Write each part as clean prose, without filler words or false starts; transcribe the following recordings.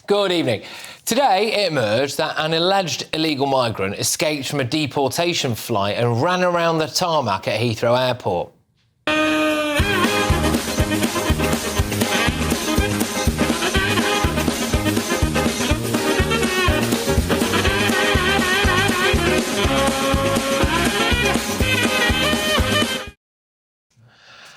Good evening. Today, it emerged that an alleged illegal migrant escaped from a deportation flight and ran around the tarmac at Heathrow Airport.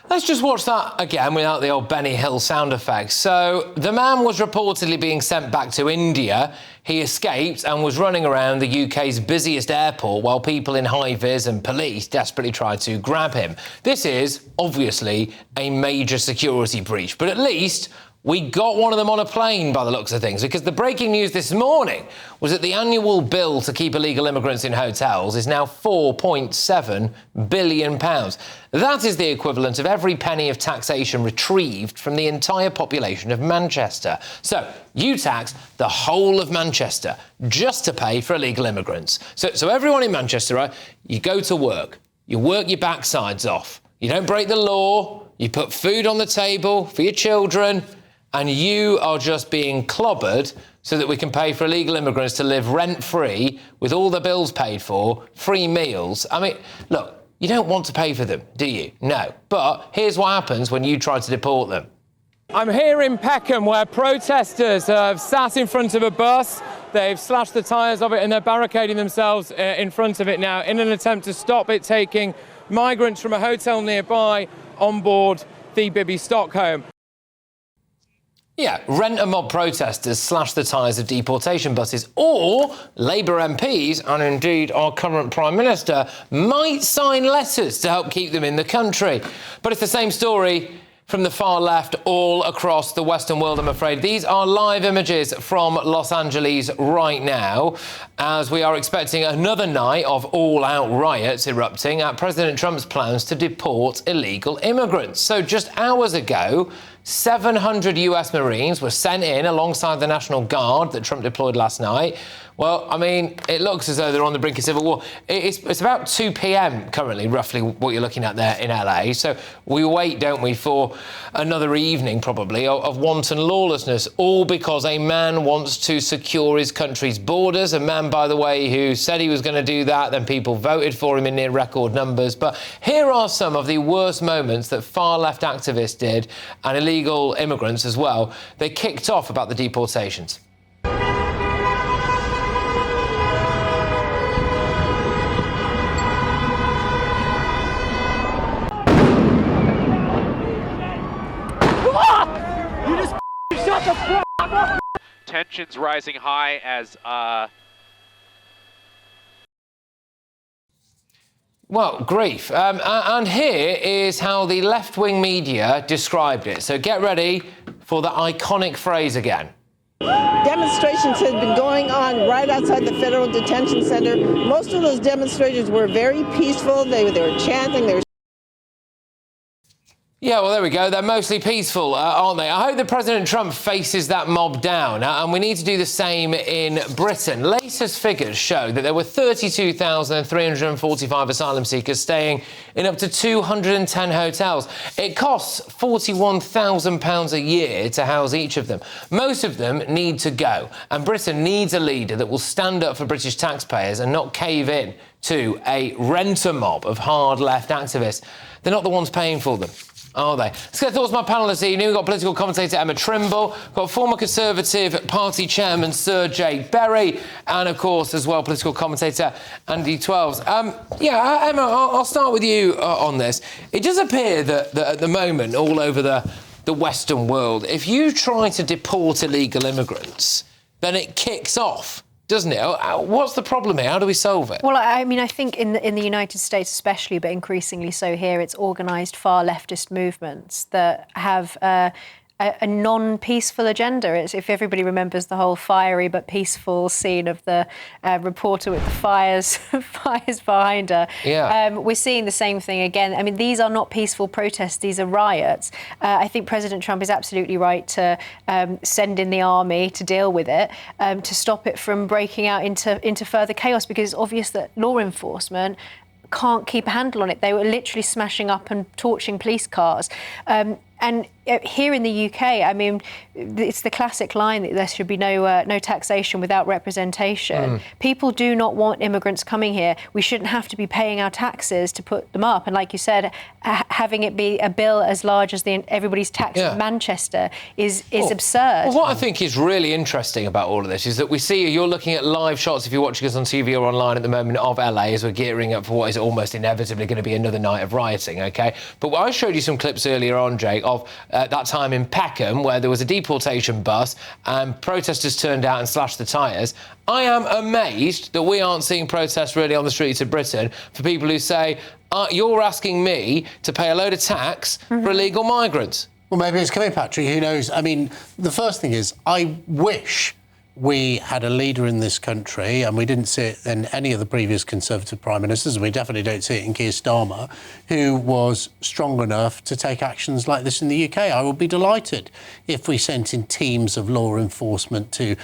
Let's just watch that again without the old Benny Hill sound effects. So the man was reportedly being sent back to India. He escaped and was running around the UK's busiest airport while people in high-vis and police desperately tried to grab him. This is, obviously, a major security breach, but at least we got one of them on a plane by the looks of things, because the breaking news this morning was that the annual bill to keep illegal immigrants in hotels is now £4.7 billion. That is the equivalent of every penny of taxation retrieved from the entire population of Manchester. So you tax the whole of Manchester just to pay for illegal immigrants. So everyone in Manchester, right, you go to work, you work your backsides off, you don't break the law, you put food on the table for your children, and you are just being clobbered so that we can pay for illegal immigrants to live rent-free with all the bills paid for, free meals. I mean, look, you don't want to pay for them, do you? No. But here's what happens when you try to deport them. I'm here in Peckham, where protesters have sat in front of a bus. They've slashed the tyres of it and they're barricading themselves in front of it now in an attempt to stop it taking migrants from a hotel nearby on board the Bibby Stockholm. Yeah, rent-a-mob protesters slash the tyres of deportation buses, or Labour MPs, and indeed our current Prime Minister, might sign letters to help keep them in the country. But it's the same story from the far left all across the Western world, I'm afraid. These are live images from Los Angeles right now, as we are expecting another night of all-out riots erupting at President Trump's plans to deport illegal immigrants. So just hours ago, 700 US Marines were sent in alongside the National Guard that Trump deployed last night. Well, I mean, it looks as though they're on the brink of civil war. It's about 2 p.m. currently, roughly, what you're looking at there in LA. So we wait, don't we, for another evening, probably, of wanton lawlessness, all because a man wants to secure his country's borders. A man, by the way, who said he was going to do that, then people voted for him in near record numbers. But here are some of the worst moments that far-left activists did, and illegal immigrants as well. They kicked off about the deportations. Tensions rising high as Well, grief. And here is how the left-wing media described it. So get ready for the iconic phrase again. Demonstrations have been going on right outside the Federal Detention Center. Most of those demonstrations were very peaceful. They were chanting. They were. Yeah, well, there we go. They're mostly peaceful, aren't they? I hope that President Trump faces that mob down, and we need to do the same in Britain. Latest figures show that there were 32,345 asylum seekers staying in up to 210 hotels. It costs £41,000 a year to house each of them. Most of them need to go, and Britain needs a leader that will stand up for British taxpayers and not cave in to a rent-a-mob of hard-left activists. They're not the ones paying for them, are they? Let's get thoughts from my panel this evening. We've got political commentator Emma Trimble, got former Conservative Party chairman Sir J. Berry, and, of course, as well, political commentator Andy Twelves. Emma, I'll start with you on this. It does appear that at the moment, all over the Western world, if you try to deport illegal immigrants, then it kicks off, doesn't it? What's the problem here? How do we solve it? Well, I mean, I think in the United States especially, but increasingly so here, it's organised far leftist movements that have a non-peaceful agenda. It's, if everybody remembers the whole fiery but peaceful scene of the reporter with the fires behind her. Yeah. We're seeing the same thing again. I mean, these are not peaceful protests, these are riots. I think President Trump is absolutely right to send in the army to deal with it, to stop it from breaking out into further chaos, because it's obvious that law enforcement can't keep a handle on it. They were literally smashing up and torching police cars. And here in the UK, I mean, it's the classic line that there should be no taxation without representation. People do not want immigrants coming here. We shouldn't have to be paying our taxes to put them up. And like you said, having it be a bill as large as everybody's tax in Manchester is absurd. Well, what I think is really interesting about all of this is that we see you're looking at live shots, if you're watching us on TV or online at the moment, of LA as we're gearing up for what is almost inevitably going to be another night of rioting, OK? But I showed you some clips earlier on, Jake, of that time in Peckham where there was a deportation bus and protesters turned out and slashed the tyres. I am amazed that we aren't seeing protests really on the streets of Britain for people who say, you're asking me to pay a load of tax for illegal migrants. Well, maybe it's coming, Patrick. Who knows? I mean, the first thing is, I wish we had a leader in this country, and we didn't see it in any of the previous Conservative Prime Ministers, and we definitely don't see it in Keir Starmer, who was strong enough to take actions like this in the UK. I would be delighted if we sent in teams of law enforcement to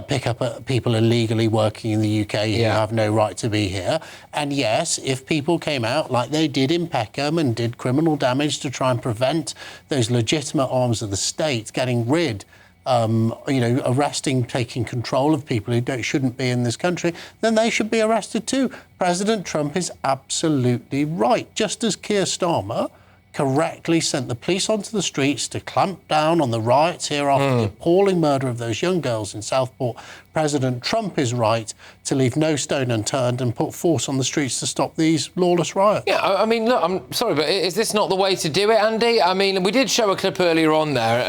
pick up people illegally working in the UK who have no right to be here. And yes, if people came out like they did in Peckham and did criminal damage to try and prevent those legitimate arms of the state getting rid arresting, taking control of people who shouldn't be in this country, then they should be arrested too. President Trump is absolutely right. Just as Keir Starmer correctly sent the police onto the streets to clamp down on the riots here after the appalling murder of those young girls in Southport, President Trump is right to leave no stone unturned and put force on the streets to stop these lawless riots. Yeah, I mean, look, I'm sorry, but is this not the way to do it, Andy? I mean, we did show a clip earlier on there.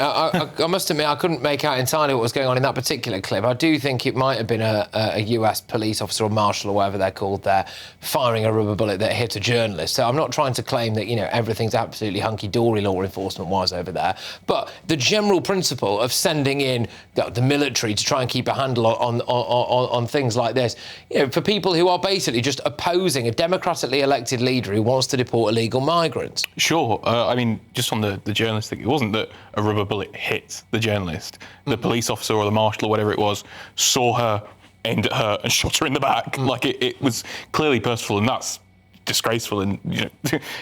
I must admit, I couldn't make out entirely what was going on in that particular clip. I do think it might have been a US police officer or marshal or whatever they're called there firing a rubber bullet that hit a journalist. So I'm not trying to claim that, everything's absolutely hunky-dory law enforcement-wise over there. But the general principle of sending in the military to try and keep a handle on things like this, for people who are basically just opposing a democratically elected leader who wants to deport illegal migrants. Sure. I mean, just on the journalist thing, it wasn't that a rubber bullet hit the journalist. The police officer or the marshal or whatever it was saw her, aimed at her and shot her in the back. Like, it was clearly purposeful, and that's disgraceful. And,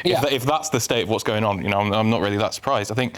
if that's the state of what's going on, I'm not really that surprised. I think,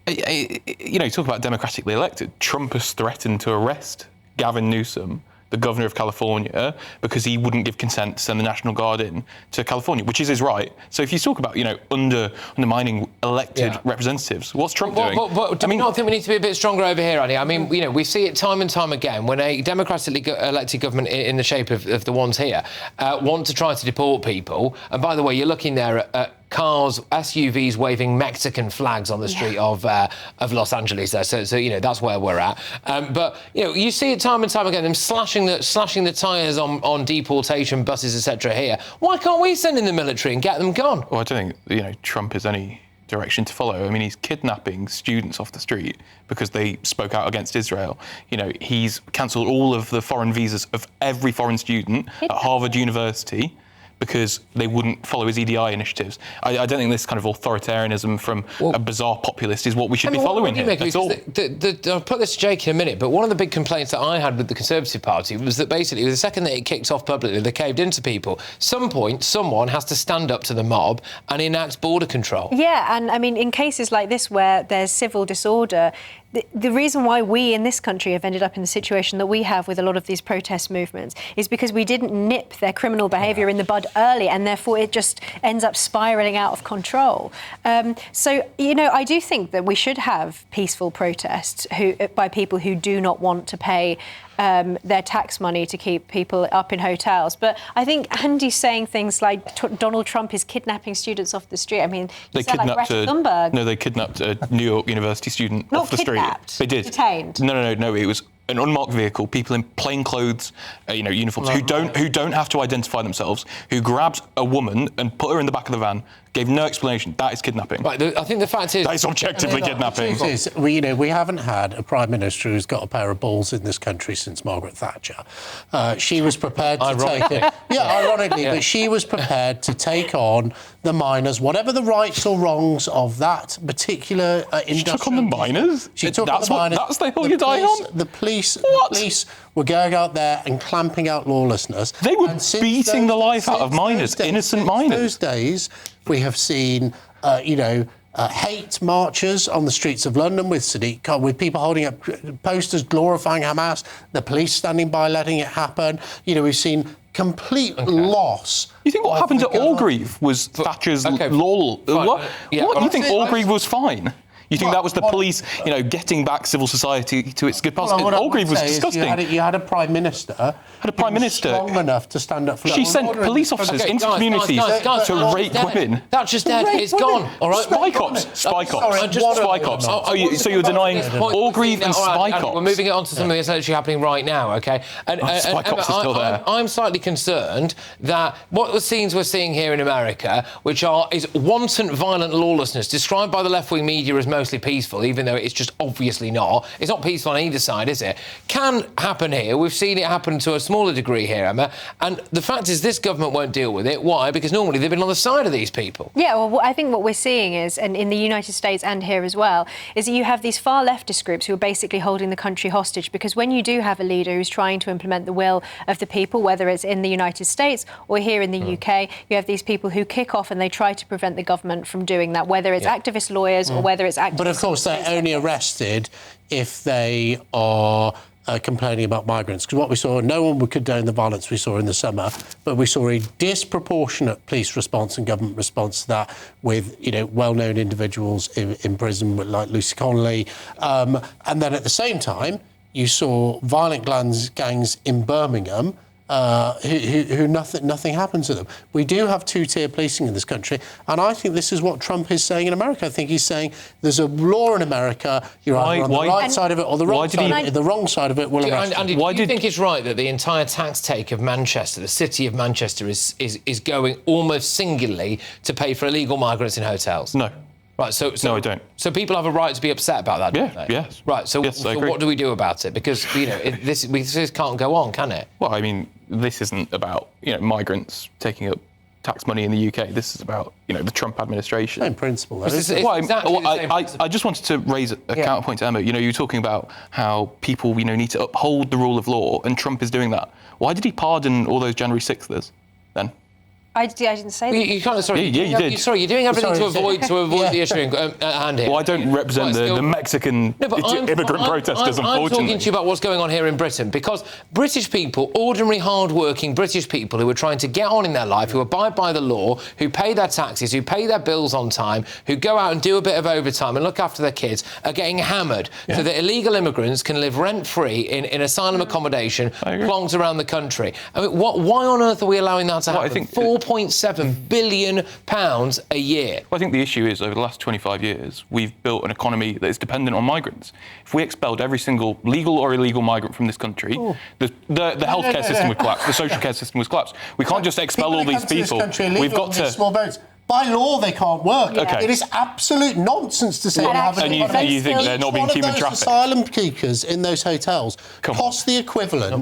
talk about democratically elected. Trump has threatened to arrest Gavin Newsom, the governor of California, because he wouldn't give consent to send the National Guard in to California, which is his right. So if you talk about, undermining elected representatives, what's Trump doing? But do you not think we need to be a bit stronger over here, Annie? I mean, we see it time and time again when a democratically elected government in the shape of the ones here want to try to deport people. And by the way, you're looking there at cars, SUVs waving Mexican flags on the street of Los Angeles there. So that's where we're at. But you see it time and time again, them slashing the tyres on deportation buses, etc. here. Why can't we send in the military and get them gone? Well, I don't think Trump is any direction to follow. I mean, he's kidnapping students off the street because they spoke out against Israel. He's cancelled all of the foreign visas of every foreign student at Harvard University because they wouldn't follow his EDI initiatives. I don't think this kind of authoritarianism from a bizarre populist is what we should be following here. That's all. I'll put this to Jake in a minute, but one of the big complaints that I had with the Conservative Party was that basically the second that it kicked off publicly, they caved into people. Some point, someone has to stand up to the mob and enact border control. Yeah, and I mean, in cases like this where there's civil disorder, the reason why we in this country have ended up in the situation that we have with a lot of these protest movements is because we didn't nip their criminal behaviour in the bud early, and therefore it just ends up spiralling out of control. So, I do think that we should have peaceful protests by people who do not want to pay their tax money to keep people up in hotels. But I think Andy's saying things like Donald Trump is kidnapping students off the street. I mean, they kidnapped they kidnapped a New York University student off the street. They did. Detained. No. It was an unmarked vehicle, people in plain clothes, uniforms, who don't have to identify themselves, who grabbed a woman and put her in the back of the van, gave no explanation. That is kidnapping. Right, I think the fact is... That is objectively kidnapping. The truth is, we haven't had a Prime Minister who's got a pair of balls in this country since Margaret Thatcher. She was prepared to take it... Ironically, but she was prepared to take on the miners, whatever the rights or wrongs of that particular industrial... She took on the miners? She took on the miners. That's the hill you're dying on? The police were going out there and clamping out lawlessness. They were beating the life out of miners, innocent miners. Those days, we have seen, hate marches on the streets of London with Sadiq Khan, with people holding up posters glorifying Hamas, the police standing by letting it happen. You know, we've seen complete loss. You think what happened to Orgreave was Thatcher's law? What? You think Orgreave was fine? You think that was the police, you know, getting back civil society to its good past? Orgreave was disgusting. You had a prime minister. Strong enough to stand up for. She sent police officers into communities to rape women. That's just dead. It's gone. All right. Spy cops. Spy cops. So you're denying Orgreave and spy cops? We're moving it on to something that's actually happening right now. Okay. And spy cops are still there. I'm slightly concerned that what the scenes we're seeing here in America, which is wanton violent lawlessness, described by the left-wing media as mostly peaceful, even though it's just obviously not. It's not peaceful on either side, is it? Can happen here. We've seen it happen to a smaller degree here, Emma. And the fact is this government won't deal with it. Why? Because normally they've been on the side of these people. Yeah, well, I think what we're seeing is, and in the United States and here as well, is that you have these far leftist groups who are basically holding the country hostage, because when you do have a leader who's trying to implement the will of the people, whether it's in the United States or here in the UK, you have these people who kick off and they try to prevent the government from doing that, whether it's activist lawyers or whether it's activists. But of course, they're only arrested if they are complaining about migrants. Because what we saw, no one would condone the violence we saw in the summer, but we saw a disproportionate police response and government response to that, with, you know, well-known individuals in prison like Lucy Connolly. And then at the same time, you saw violent gangs in Birmingham who nothing happens to them. We do have two-tier policing in this country, and I think this is what Trump is saying in America. I think he's saying there's a law in America, you're either on the right side of it or the wrong side of it. The wrong side of it will arrest you. Do you think it's right that the entire tax take of Manchester, the city of Manchester, is going almost singularly to pay for illegal migrants in hotels? No. Right, so no, I don't. So people have a right to be upset about that, don't they? Yes. Right, so I agree. What do we do about it? Because, you know, this can't go on, can it? Well, I mean, this isn't about, you know, migrants taking up tax money in the UK. This is about, you know, the Trump administration. Same principle, though. I just wanted to raise a counterpoint to Emma. You know, you're talking about how people, you know, need to uphold the rule of law, and Trump is doing that. Why did he pardon all those January 6thers then? I didn't say that. You can't. Sorry, you did. Sorry, you're doing everything to avoid the issue at hand here. Well, I don't represent the Mexican immigrant protesters, unfortunately. I'm talking to you about what's going on here in Britain, because British people, ordinary, hard-working British people who are trying to get on in their life, who abide by the law, who pay their taxes, who pay their bills on time, who go out and do a bit of overtime and look after their kids, are getting hammered so that illegal immigrants can live rent-free in asylum accommodation plonked around the country. I mean, why on earth are we allowing that to happen? I think £4.7 billion a year. Well, I think the issue is, over the last 25 years, we've built an economy that is dependent on migrants. If we expelled every single legal or illegal migrant from this country, the healthcare system would collapse, the social care system would collapse. We can't just expel all these people. We've got to... Small boats. By law, they can't work. Okay. It is absolute nonsense to say they have an economy. And you think they're not being human trafficked? Asylum seekers in those hotels cost the equivalent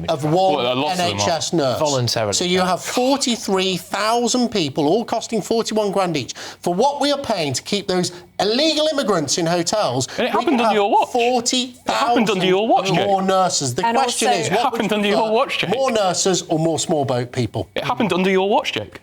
of one NHS nurse. Voluntarily. So you have 43,000 people, all costing 41 grand each, for what we are paying to keep those illegal immigrants in hotels. And it happened under your watch. 40,000 more nurses. The question is, what happened under your watch, Jake? More nurses or more small boat people? It happened under your watch, Jake.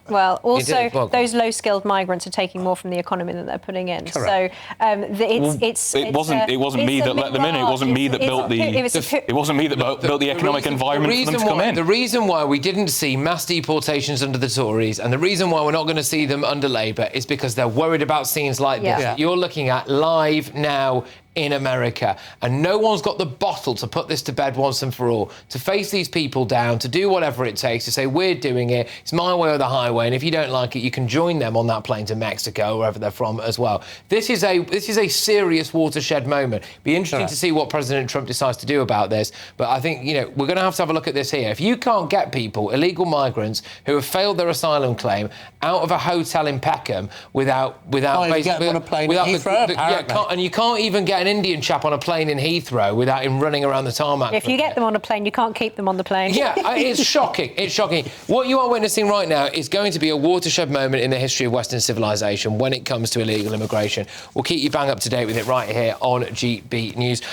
Well, also, those low-skilled migrants are taking more from the economy than they're putting in. Correct. So it wasn't me that let them in. It wasn't me that built the economic environment for them to come in. The reason why we didn't see mass deportations under the Tories, and the reason why we're not going to see them under Labour, is because they're worried about scenes like this that you're looking at live now in America, and no one's got the bottle to put this to bed once and for all, to face these people down, to do whatever it takes, to say, we're doing it, it's my way or the highway, and if you don't like it, you can join them on that plane to Mexico, wherever they're from as well. This is a serious watershed moment. Be interesting to see what President Trump decides to do about this, but I think, you know, we're going to have a look at this here. If you can't get people, illegal migrants, who have failed their asylum claim, out of a hotel in Peckham without basically... get them on a plane at Heathrow, and you can't even get an Indian chap on a plane in Heathrow without him running around the tarmac. If you get them on a plane, you can't keep them on the plane. Yeah, it's shocking. It's shocking. What you are witnessing right now is going to be a watershed moment in the history of Western civilization when it comes to illegal immigration. We'll keep you bang up to date with it right here on GB News.